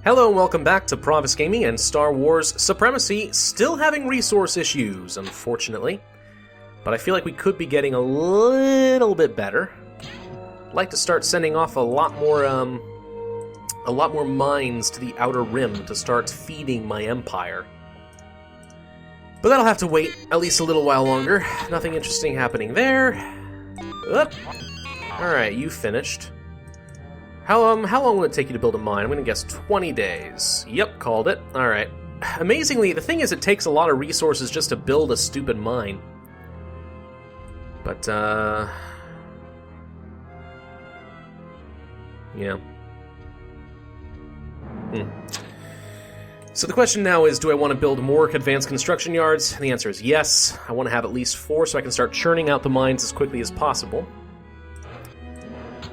Hello and welcome back to Pravus Gaming and Star Wars Supremacy. Still having resource issues, unfortunately. But I feel like we could be getting a little bit better. I'd like to start sending off a lot more mines to the Outer Rim to start feeding my empire. But that'll have to wait at least a little while longer. Nothing interesting happening there. Alright, you finished. How long will it take you to build a mine? I'm gonna guess 20 days. Yep, called it. Alright. Amazingly, the thing is it takes a lot of resources just to build a stupid mine. But, yeah. So the question now is, do I want to build more advanced construction yards? And the answer is yes. I want to have at least 4 so I can start churning out the mines as quickly as possible.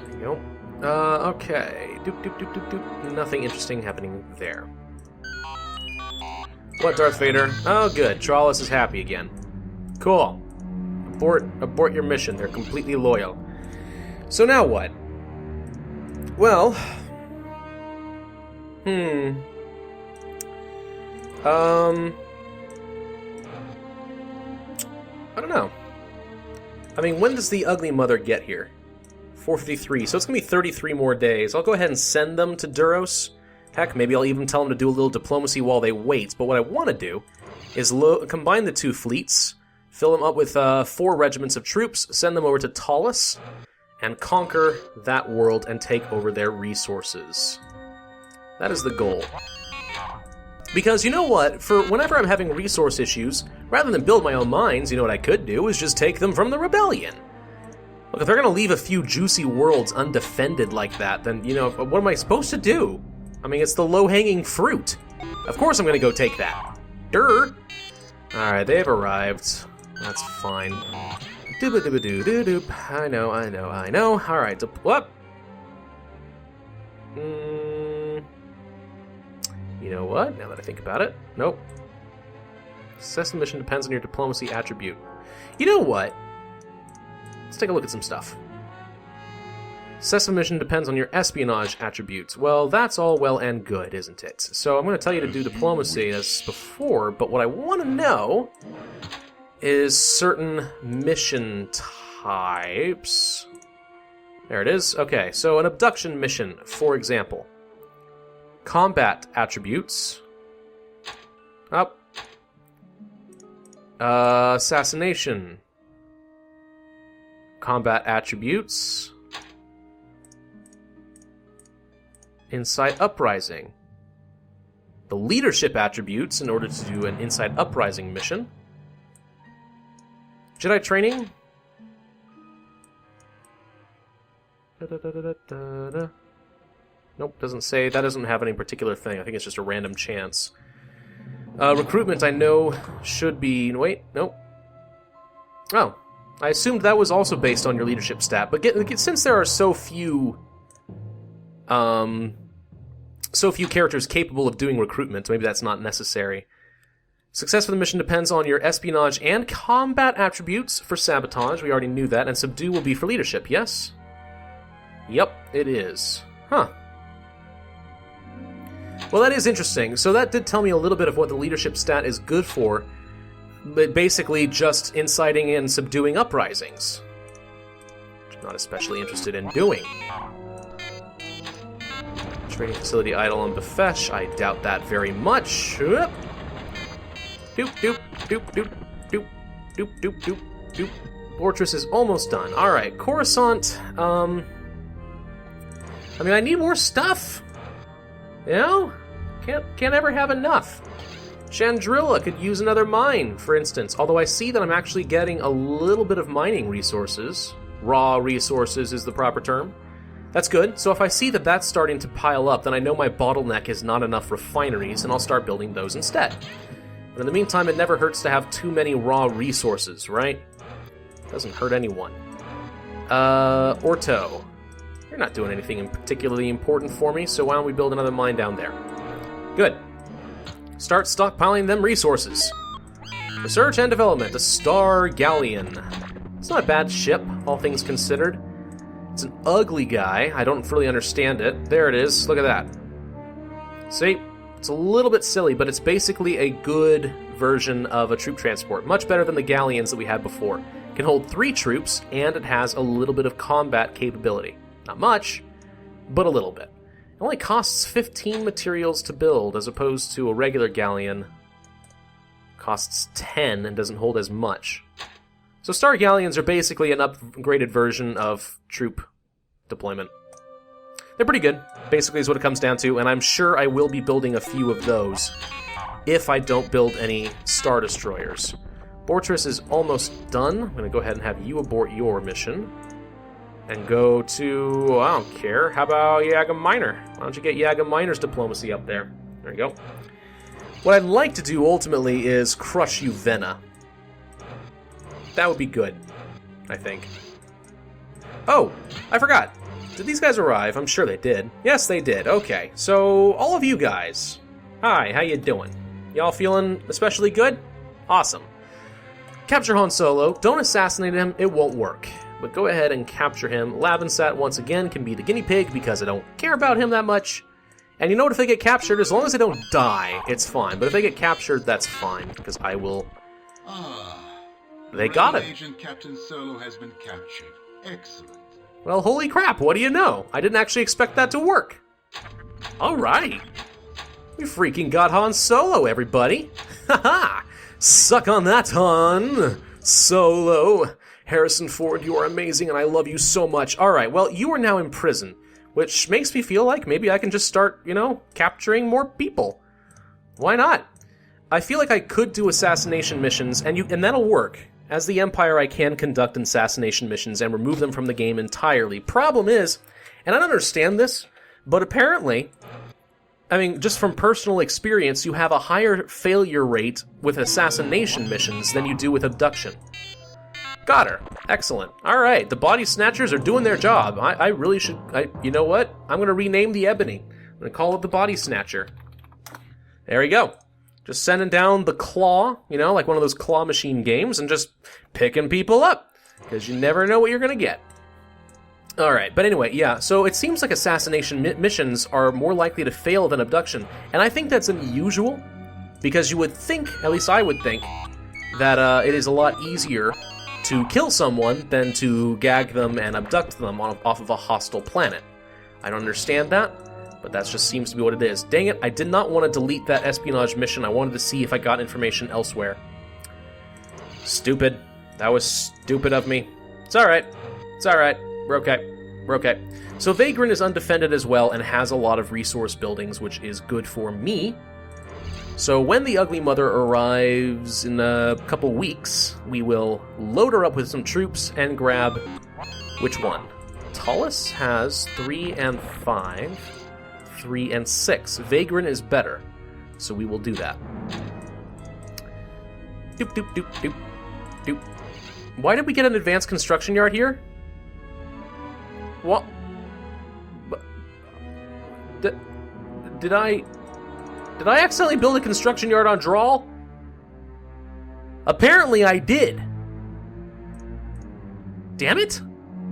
There you go. Okay. Nothing interesting happening there. What, Darth Vader? Oh, good. Trawlus is happy again. Cool. Abort your mission. They're completely loyal. So now what? Well... I don't know. I mean, when does the Ugly Mother get here? 4:53, so it's gonna be 33 more days. I'll go ahead and send them to Duros. Heck, maybe I'll even tell them to do a little diplomacy while they wait. But what I want to do is combine the 2 fleets, fill them up with 4 regiments of troops, send them over to Talos, and conquer that world and take over their resources. That is the goal. Because, you know what, for whenever I'm having resource issues, rather than build my own mines, you know what I could do is just take them from the rebellion. Look, if they're going to leave a few juicy worlds undefended like that, then, you know, what am I supposed to do? I mean, it's the low-hanging fruit. Of course I'm going to go take that. Durr! Alright, they've arrived. That's fine. Dooba-dooba-doo-doo-doop. I know. Alright, what? You know what? Now that I think about it. Nope. Success of the mission depends on your diplomacy attribute. You know what? Let's take a look at some stuff. Success of the mission depends on your espionage attributes. Well, that's all well and good, isn't it? So I'm going to tell you to do diplomacy as before, but what I want to know is certain mission types. There it is. Okay, so an abduction mission, for example. Combat attributes. Up. Assassination. Combat attributes. Insight Uprising. The leadership attributes in order to do an Insight Uprising mission. Jedi training. Nope, doesn't say. That doesn't have any particular thing. I think it's just a random chance. Recruitment, I know, should be... Wait, nope. Oh, I assumed that was also based on your leadership stat. But since there are so few characters capable of doing recruitment, maybe that's not necessary. Success for the mission depends on your espionage and combat attributes for sabotage. We already knew that. And subdue will be for leadership, yes? Yep, it is. Huh. Well, that is interesting. So that did tell me a little bit of what the leadership stat is good for, but basically just inciting and subduing uprisings, which I'm not especially interested in doing. Training facility idle on Befesh. I doubt that very much. Doop, doop, doop, doop, doop, doop, doop, doop, doop. Fortress is almost done. Alright, Coruscant, I mean, I need more stuff. You know? Can't ever have enough. Chandrilla could use another mine, for instance. Although I see that I'm actually getting a little bit of mining resources. Raw resources is the proper term. That's good. So if I see that that's starting to pile up, then I know my bottleneck is not enough refineries, and I'll start building those instead. But in the meantime, it never hurts to have too many raw resources, right? Doesn't hurt anyone. Orto. You're not doing anything particularly important for me, so why don't we build another mine down there? Good. Start stockpiling them resources. Research and development, a Star Galleon. It's not a bad ship, all things considered. It's an ugly guy. I don't really understand it. There it is. Look at that. See? It's a little bit silly, but it's basically a good version of a troop transport. Much better than the galleons that we had before. It can hold 3 troops, and it has a little bit of combat capability. Not much, but a little bit. It only costs 15 materials to build, as opposed to a regular galleon costs 10 and doesn't hold as much. So Star Galleons are basically an upgraded version of troop deployment. They're pretty good, basically is what it comes down to, and I'm sure I will be building a few of those if I don't build any Star Destroyers. Fortress is almost done. I'm going to go ahead and have you abort your mission. And go to... I don't care. How about Yaga Minor? Why don't you get Yaga Minor's diplomacy up there? There you go. What I'd like to do, ultimately, is crush Uvena. That would be good, I think. Oh, I forgot. Did these guys arrive? I'm sure they did. Yes, they did. Okay, so all of you guys. Hi, how you doing? Y'all feeling especially good? Awesome. Capture Han Solo. Don't assassinate him. It won't work. But go ahead and capture him. Lavinsat, once again, can be the guinea pig because I don't care about him that much. And you know what? If they get captured, as long as they don't die, it's fine. But if they get captured, that's fine, because I will... They got him. Agent Captain Solo has been captured. Excellent. Well, holy crap, what do you know? I didn't actually expect that to work. Alright. We freaking got Han Solo, everybody. Haha! Suck on that, Han Solo. Harrison Ford, you are amazing, and I love you so much. Alright, well, you are now in prison, which makes me feel like maybe I can just start, capturing more people. Why not? I feel like I could do assassination missions, and that'll work. As the Empire, I can conduct assassination missions and remove them from the game entirely. Problem is, and I don't understand this, but apparently, just from personal experience, you have a higher failure rate with assassination missions than you do with abduction. Got her. Excellent. Alright, the Body Snatchers are doing their job. I really should... you know what? I'm going to rename the Ebony. I'm going to call it the Body Snatcher. There we go. Just sending down the claw, like one of those claw machine games, and just picking people up. Because you never know what you're going to get. Alright, but anyway, yeah, so it seems like assassination missions are more likely to fail than abduction. And I think that's unusual, because you would think, at least I would think, that it is a lot easier to kill someone than to gag them and abduct them off of a hostile planet. I don't understand that, but that just seems to be what it is. Dang it, I did not want to delete that espionage mission. I wanted to see if I got information elsewhere. Stupid. That was stupid of me. It's alright. It's alright. We're okay. We're okay. So Vagrant is undefended as well and has a lot of resource buildings, which is good for me. So when the Ugly Mother arrives in a couple weeks, we will load her up with some troops and grab... Which one? Tullus has 3 and 5, 3 and 6. Vagrant is better, so we will do that. Doop, doop, doop, doop, doop. Why did we get an advanced construction yard here? What? Did I accidentally build a construction yard on Drawl? Apparently I did. Damn it!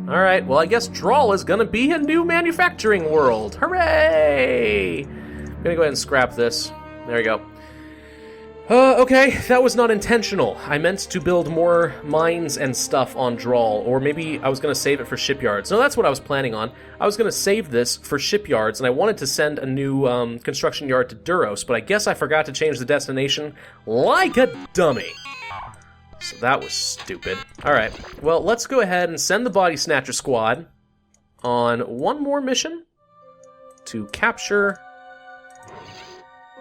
Alright, well I guess Drawl is gonna be a new manufacturing world. Hooray! I'm gonna go ahead and scrap this. There we go. Okay, that was not intentional. I meant to build more mines and stuff on Drawl, or maybe I was going to save it for shipyards. No, that's what I was planning on. I was going to save this for shipyards, and I wanted to send a new construction yard to Duros, but I guess I forgot to change the destination like a dummy. So that was stupid. Alright, well, let's go ahead and send the Body Snatcher Squad on one more mission to capture...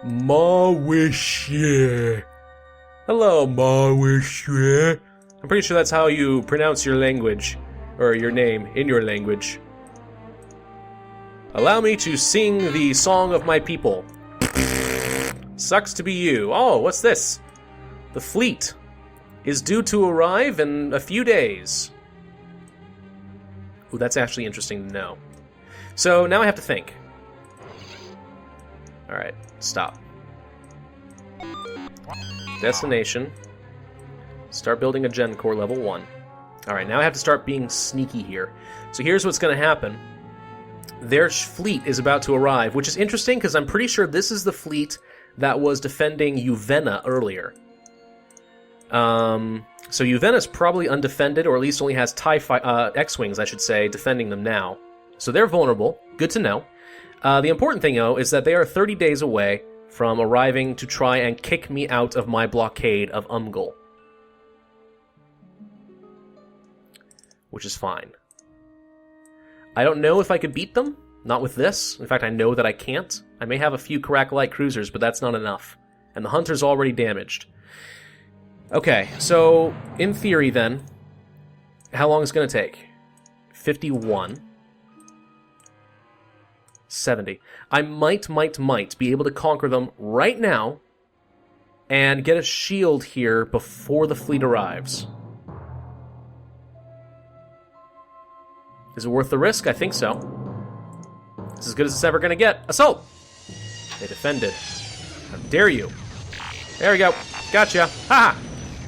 Mawishe. Hello, Mawishe. I'm pretty sure that's how you pronounce your language, or your name in your language. Allow me to sing the song of my people. Sucks to be you. Oh, what's this? The fleet is due to arrive in a few days. Ooh, that's actually interesting to know. So now I have to think. Alright, stop. Destination. Start building a Gen Core level 1. Alright, now I have to start being sneaky here. So here's what's going to happen. their fleet is about to arrive, which is interesting because I'm pretty sure this is the fleet that was defending Uvenna earlier. So Uvenna's probably undefended, or at least only has X-Wings, I should say, defending them now. So they're vulnerable. Good to know. The important thing, though, is that they are 30 days away from arriving to try and kick me out of my blockade of Umgul. Which is fine. I don't know if I could beat them. Not with this. In fact, I know that I can't. I may have a few Karak light cruisers, but that's not enough. And the Hunter's already damaged. Okay, so in theory then, how long is it going to take? 51. 70. I might be able to conquer them right now and get a shield here before the fleet arrives. Is it worth the risk? I think so. It's as good as it's ever going to get. Assault! They defended. How dare you? There we go. Gotcha. Ha!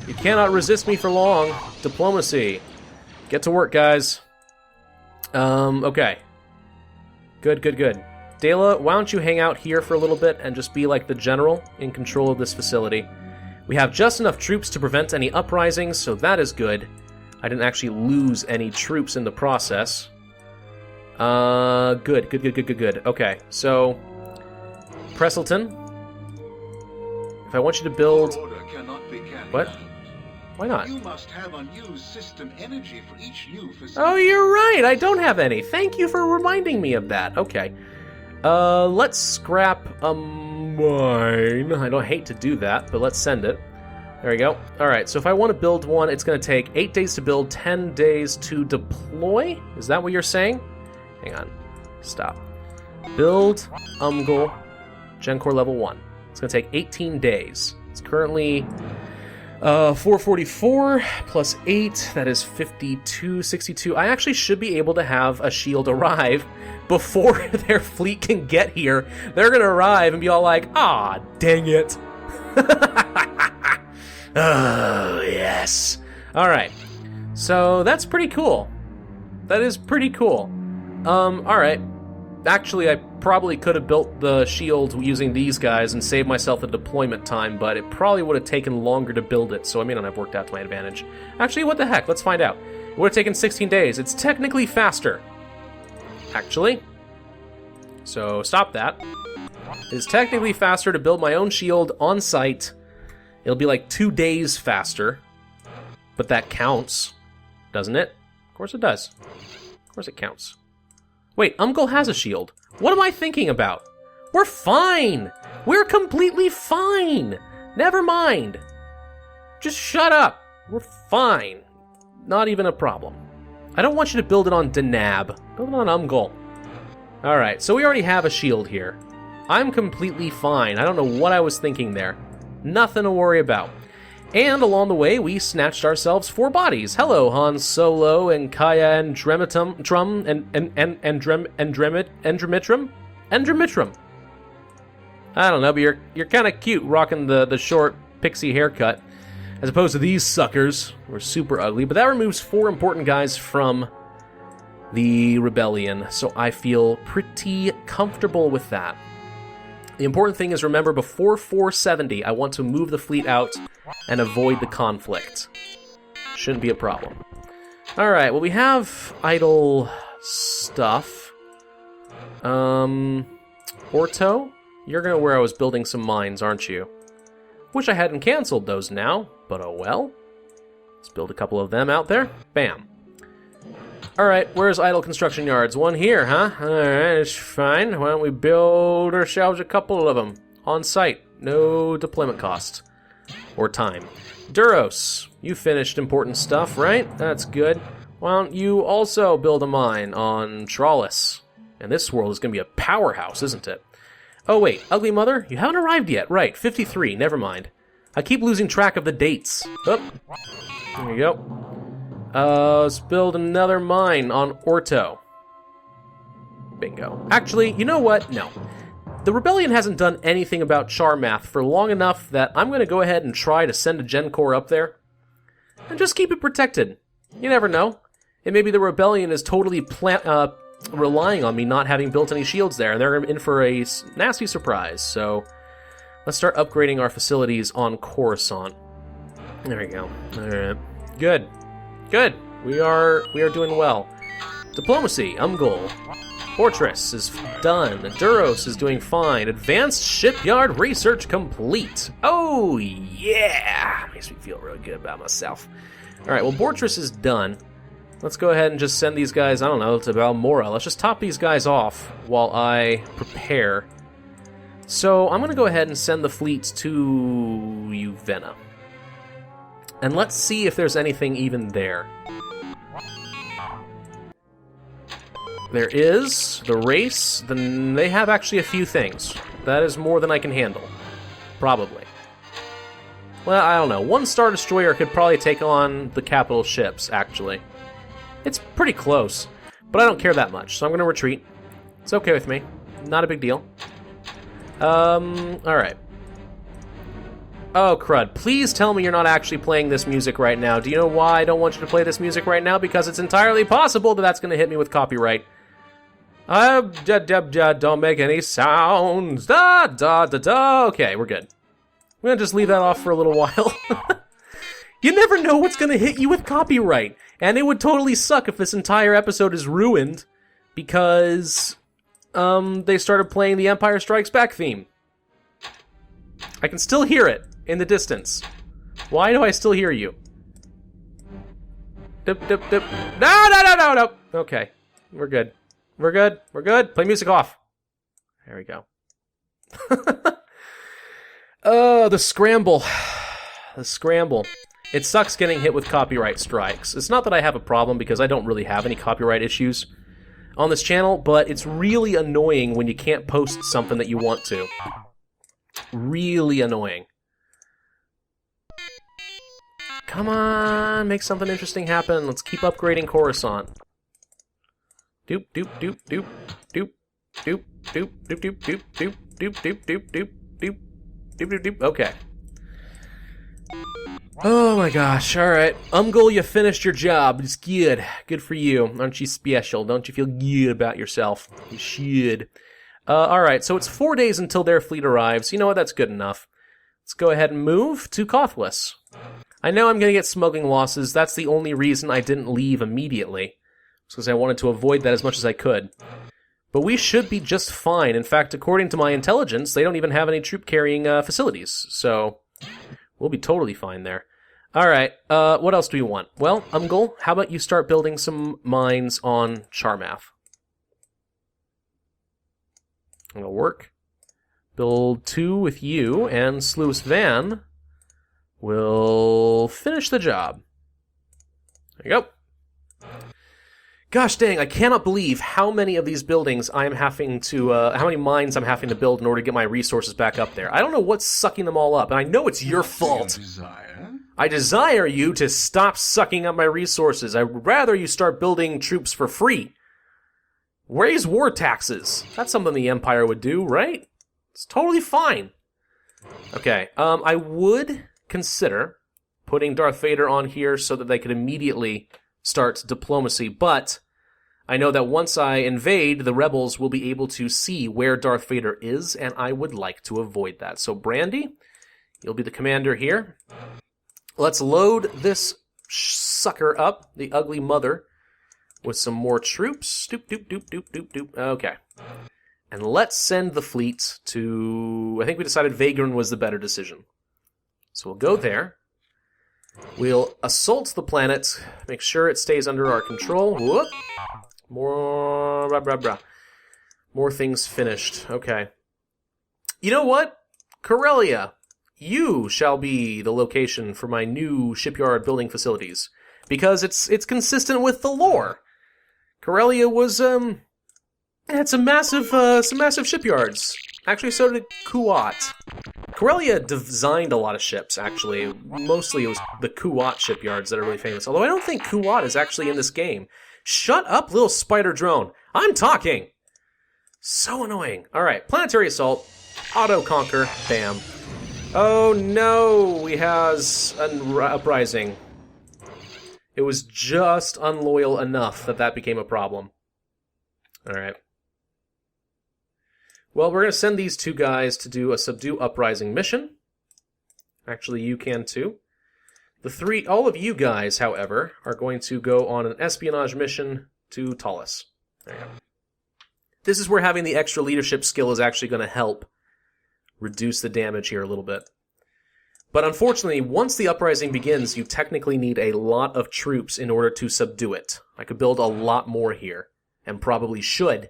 You cannot resist me for long. Diplomacy. Get to work, guys. Okay. Good. Dela, why don't you hang out here for a little bit and just be like the general in control of this facility. We have just enough troops to prevent any uprisings, so that is good. I didn't actually lose any troops in the process. Good. Okay, so Presselton, if I want you to build... What? Why not? You must have unused system energy for each new facility. Oh, you're right. I don't have any. Thank you for reminding me of that. Okay. Let's scrap a mine. I don't hate to do that, but let's send it. There we go. All right, so if I want to build one, it's going to take 8 days to build, 10 days to deploy? Is that what you're saying? Hang on. Stop. Build Umgul Gen Core level 1. It's going to take 18 days. It's currently 444 plus 8, that is 52, 62. I actually should be able to have a shield arrive before their fleet can get here. They're going to arrive and be all like, ah, dang it. Oh, yes. All right. So that's pretty cool. That is pretty cool. All right. Actually, I probably could have built the shield using these guys and saved myself the deployment time, but it probably would have taken longer to build it, so I may not have worked out to my advantage. Actually, what the heck? Let's find out. It would have taken 16 days. It's technically faster. Actually. So, stop that. It is technically faster to build my own shield on site. It'll be like 2 days faster. But that counts, doesn't it? Of course it does. Of course it counts. Wait, Umgul has a shield. What am I thinking about? We're fine! We're completely fine! Never mind. Just shut up. We're fine. Not even a problem. I don't want you to build it on Denab. Build it on Umgul. Alright, so we already have a shield here. I'm completely fine. I don't know what I was thinking there. Nothing to worry about. And along the way, we snatched ourselves 4 bodies. Hello, Han Solo and Kaya and Dremitrum Endremitrum. I don't know, but you're kind of cute rocking the short pixie haircut, as opposed to these suckers who are super ugly. But that removes 4 important guys from the rebellion, so I feel pretty comfortable with that. The important thing is, remember, before 470, I want to move the fleet out and avoid the conflict. Shouldn't be a problem. Alright, well, we have idle stuff. Orto, you're gonna where I was building some mines, aren't you? Wish I hadn't canceled those now, but oh well. Let's build a couple of them out there. Bam. Alright, where's idle construction yards? One here, huh? Alright, it's fine. Why don't we build ourselves a couple of them? On site. No deployment cost. Or time. Duros, you finished important stuff, right? That's good. Why don't you also build a mine on Trollis? And this world is going to be a powerhouse, isn't it? Oh wait, Ugly Mother, you haven't arrived yet. Right, 53, never mind. I keep losing track of the dates. Oh, there you go. Let's build another mine on Orto. Bingo. Actually, you know what? No. The Rebellion hasn't done anything about Charmath for long enough that I'm going to go ahead and try to send a Gen Core up there. And just keep it protected. You never know. And maybe the Rebellion is totally relying on me not having built any shields there, and they're in for a nasty surprise. So let's start upgrading our facilities on Coruscant. There we go. All right. Good. Good. We are doing well. Diplomacy, Umgul. Fortress is done. Duros is doing fine. Advanced shipyard research complete. Oh, yeah! Makes me feel really good about myself. Alright, well, Fortress is done. Let's go ahead and just send these guys, I don't know, to Balmora. Let's just top these guys off while I prepare. So, I'm going to go ahead and send the fleets to Uvenna. And let's see if there's anything even there. There is the race. They have actually a few things. That is more than I can handle. Probably. Well, I don't know. One Star Destroyer could probably take on the capital ships, actually. It's pretty close, but I don't care that much, so I'm going to retreat. It's okay with me. Not a big deal. Alright. Oh, crud. Please tell me you're not actually playing this music right now. Do you know why I don't want you to play this music right now? Because it's entirely possible that that's going to hit me with copyright. Don't make any sounds. Okay, we're good. We're going to just leave that off for a little while. You never know what's going to hit you with copyright. And it would totally suck if this entire episode is ruined because they started playing the Empire Strikes Back theme. I can still hear it in the distance. Why do I still hear you? Dip, dip, dip. No. Okay, we're good. We're good. We're good. Play music off. There we go. The scramble. The scramble. It sucks getting hit with copyright strikes. It's not that I have a problem because I don't really have any copyright issues on this channel, but it's really annoying when you can't post something that you want to. Really annoying. Come on, make something interesting happen. Let's keep upgrading Coruscant. Doop doop doop doop doop doop doop doop doop doop doop doop doop doop doop doop doop doop. Okay. Oh my gosh, alright. Umgul, you finished your job. It's good. Good for you. Aren't you special? Don't you feel good about yourself? You should. Alright, so it's 4 days until their fleet arrives. You know what? That's good enough. Let's go ahead and move to Cothless. I know I'm going to get smuggling losses. That's the only reason I didn't leave immediately. It's because I wanted to avoid that as much as I could. But we should be just fine. In fact, according to my intelligence, they don't even have any troop-carrying facilities. So we'll be totally fine there. Alright, what else do we want? Well, Umgul, how about you start building some mines on Charmath? It'll work. Build 2 with you, and Sluis Van will finish the job. There you go. Gosh dang, I cannot believe how many of these buildings I am having to, how many mines I'm having to build in order to get my resources back up there. I don't know what's sucking them all up, and I know it's your fault. I desire you to stop sucking up my resources. I'd rather you start building troops for free. Raise war taxes. That's something the Empire would do, right? It's totally fine. Okay, I would consider putting Darth Vader on here so that they could immediately start diplomacy, but I know that once I invade, the rebels will be able to see where Darth Vader is, and I would like to avoid that. So, Brandy, you'll be the commander here. Let's load this sucker up, the ugly mother, with some more troops. Doop, doop, doop, doop, doop, doop. Okay. And let's send the fleet to... I think we decided Vagrant was the better decision. So we'll go there. We'll assault the planet, make sure it stays under our control. Whoop. More... Blah, blah, blah. More things finished. Okay. You know what? Corellia, you shall be the location for my new shipyard building facilities. Because it's consistent with the lore. Corellia was, had some massive shipyards. Actually, so did Kuat. Corellia designed a lot of ships, actually. Mostly it was the Kuat shipyards that are really famous. Although I don't think Kuat is actually in this game. Shut up, little spider drone. I'm talking! So annoying. Alright, planetary assault. Auto-conquer. Bam. Oh no, we has an uprising. It was just unloyal enough that that became a problem. Alright. Well, we're going to send these two guys to do a Subdue Uprising mission. Actually, you can too. All of you guys, however, are going to go on an espionage mission to Talus. There you go. This is where having the extra leadership skill is actually going to help reduce the damage here a little bit. But unfortunately, once the uprising begins, you technically need a lot of troops in order to subdue it. I could build a lot more here, and probably should.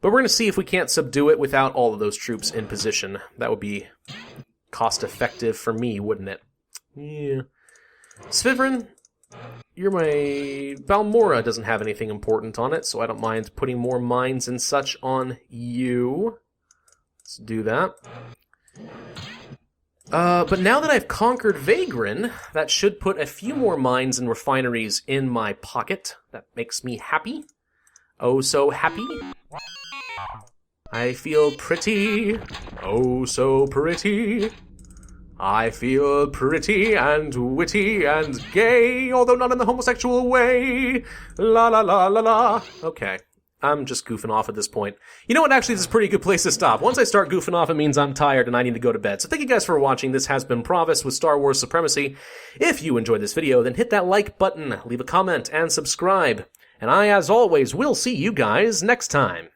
But we're going to see if we can't subdue it without all of those troops in position. That would be cost-effective for me, wouldn't it? Yeah. Svivrin, you're my... Balmora doesn't have anything important on it, so I don't mind putting more mines and such on you. Let's do that. But now that I've conquered Vagrin, that should put a few more mines and refineries in my pocket. That makes me happy. Oh, so happy. I feel pretty. Oh, so pretty. I feel pretty and witty and gay, although not in the homosexual way. La la la la la. Okay. I'm just goofing off at this point. You know what? Actually, this is a pretty good place to stop. Once I start goofing off, it means I'm tired and I need to go to bed. So thank you guys for watching. This has been Pravus with Star Wars Supremacy. If you enjoyed this video, then hit that like button, leave a comment, and subscribe. And I, as always, will see you guys next time.